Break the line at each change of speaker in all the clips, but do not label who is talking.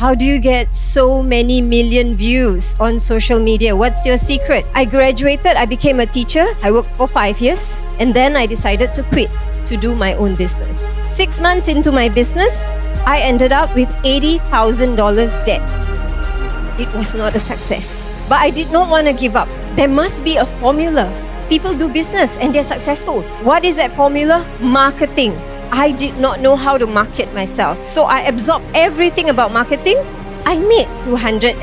How do you get so many million views on social media? What's your secret? I graduated, I became a teacher. I worked for 5 years and then I decided to quit to do my own business. 6 months into my business, I ended up with $80,000 debt. It was not a success, but I did not want to give up. There must be a formula. People do business and they're successful. What is that formula? Marketing. I did not know how to market myself. So I absorbed everything about marketing. I made $250,000.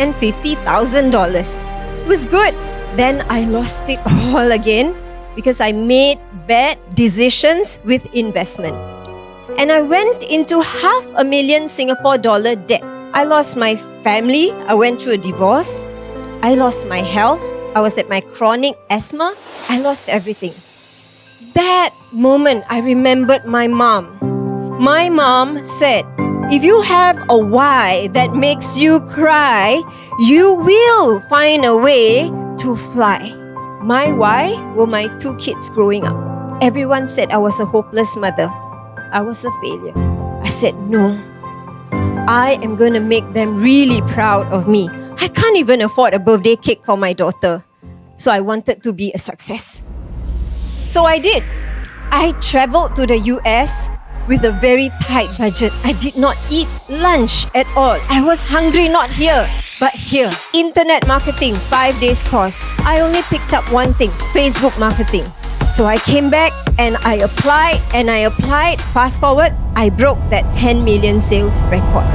It was good. Then I lost it all again because I made bad decisions with investment. And I went into $500,000 Singapore dollar debt. I lost my family. I went through a divorce. I lost my health. I was at my chronic asthma. I lost everything. That moment, I remembered my mom. My mom said, if you have a why that makes you cry, you will find a way to fly. My why were my 2 kids growing up. Everyone said I was a hopeless mother. I was a failure. I said, no, I am going to make them really proud of me. I can't even afford a birthday cake for my daughter. So I wanted to be a success. So I did. I traveled to the US with a very tight budget. I did not eat lunch at all. I was hungry, not here, but here. Internet marketing, 5 days course. I only picked up one thing, Facebook marketing. So I came back and I applied. Fast forward, I broke that 10 million sales record.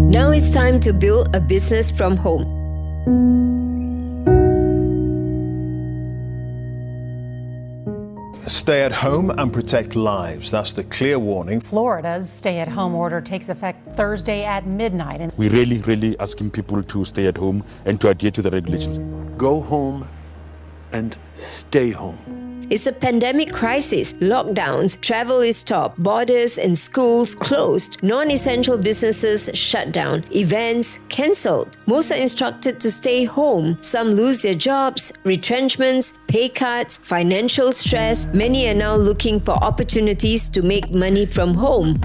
Now it's time to build a business from home.
Stay at home and protect lives. That's the clear warning.
Florida's stay-at-home order takes effect Thursday at midnight. And
we're really asking people to stay at home and to adhere to the regulations.
Go home and stay home.
It's a pandemic crisis. Lockdowns, travel is stopped, borders and schools closed, non-essential businesses shut down, events cancelled. Most are instructed to stay home. Some lose their jobs, retrenchments, pay cuts, financial stress. Many are now looking for opportunities to make money from home.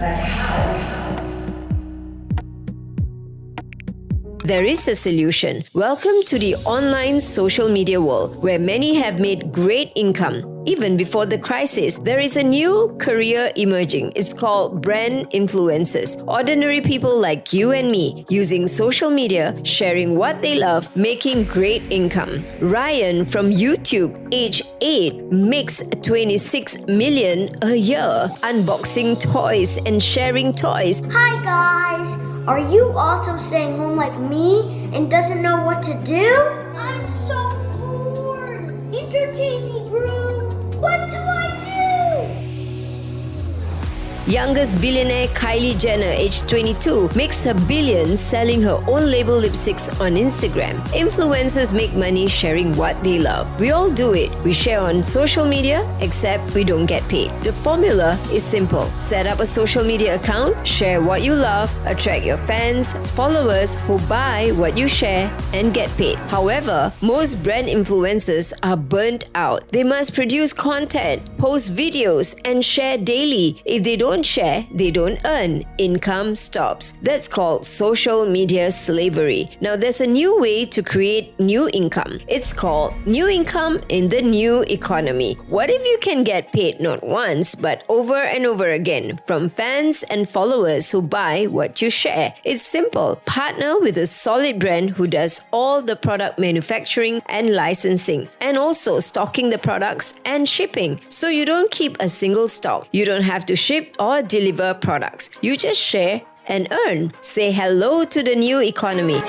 There is a solution. Welcome to the online social media world, where many have made great income. Even before the crisis, there is a new career emerging. It's called brand influencers. Ordinary people like you and me, using social media, sharing what they love, making great income. Ryan from YouTube, age 8, makes 26 million a year, unboxing toys and sharing toys.
Hi guys! Are you also staying home like me and doesn't know what to do? I'm so bored! Entertain me, bro! What do I do?
Youngest billionaire Kylie Jenner, age 22, makes her billions selling her own label lipsticks on Instagram. Influencers make money sharing what they love. We all do it. We share on social media, except we don't get paid. The formula is simple. Set up a social media account, share what you love, attract your fans, followers who buy what you share, and get paid. However, most brand influencers are burnt out. They must produce content, post videos, and share daily. If they don't share, they don't earn. Income stops. That's called social media slavery. Now there's a new way to create new income. It's called new income in the new economy. What if you can get paid not once but over and over again from fans and followers who buy what you share? It's simple. Partner with a solid brand who does all the product manufacturing and licensing, and also stocking the products and shipping, so you don't keep a single stock. You don't have to ship or deliver products. You just share and earn. Say hello to the new economy.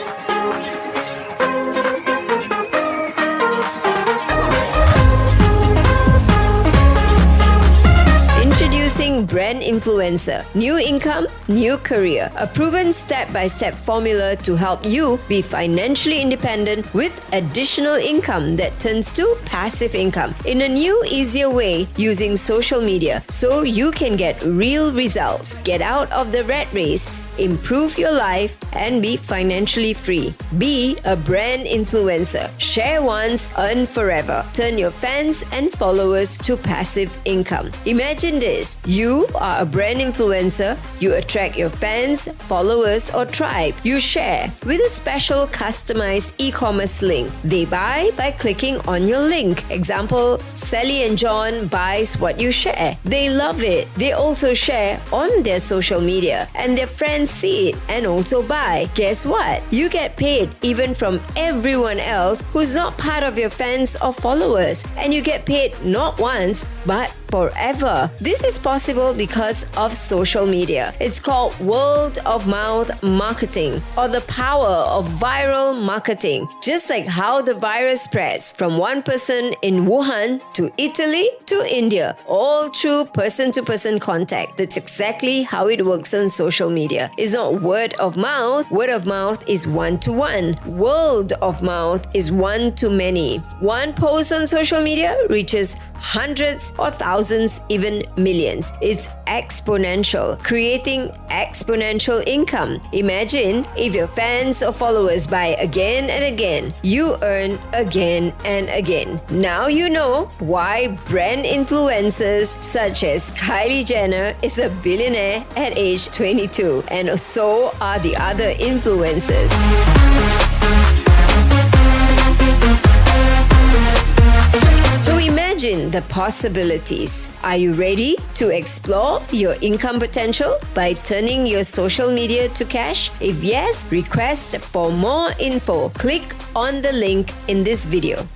Introducing Brand Influencer. New income, new career. A proven step-by-step formula to help you be financially independent with additional income that turns to passive income in a new, easier way using social media, so you can get real results. Get out of the rat race improve your life, and be financially free. Be a brand influencer. Share once, earn forever. Turn your fans and followers to passive income. Imagine this. You are a brand influencer. You attract your fans, followers, or tribe. You share with a special customized e-commerce link. They buy by clicking on your link. Example, Sally and John buys what you share. They love it. They also share on their social media and their friends see it and also buy. Guess what? You get paid even from everyone else who's not part of your fans or followers, and you get paid not once but forever. This is possible because of social media. It's called word of mouth marketing, or the power of viral marketing. Just like how the virus spreads from one person in Wuhan to Italy to India, all through person-to-person contact. That's exactly how it works on social media. It's not word of mouth. Word of mouth is one-to-one. Word of mouth is one-to-many. One post on social media reaches hundreds or thousands, even millions. It's exponential, creating exponential income. Imagine if your fans or followers buy again and again, you earn again and again. Now you know why brand influencers such as Kylie Jenner is a billionaire at age 22, and so are the other influencers. So imagine the possibilities. Are you ready to explore your income potential by turning your social media to cash? If yes, request for more info. Click on the link in this video.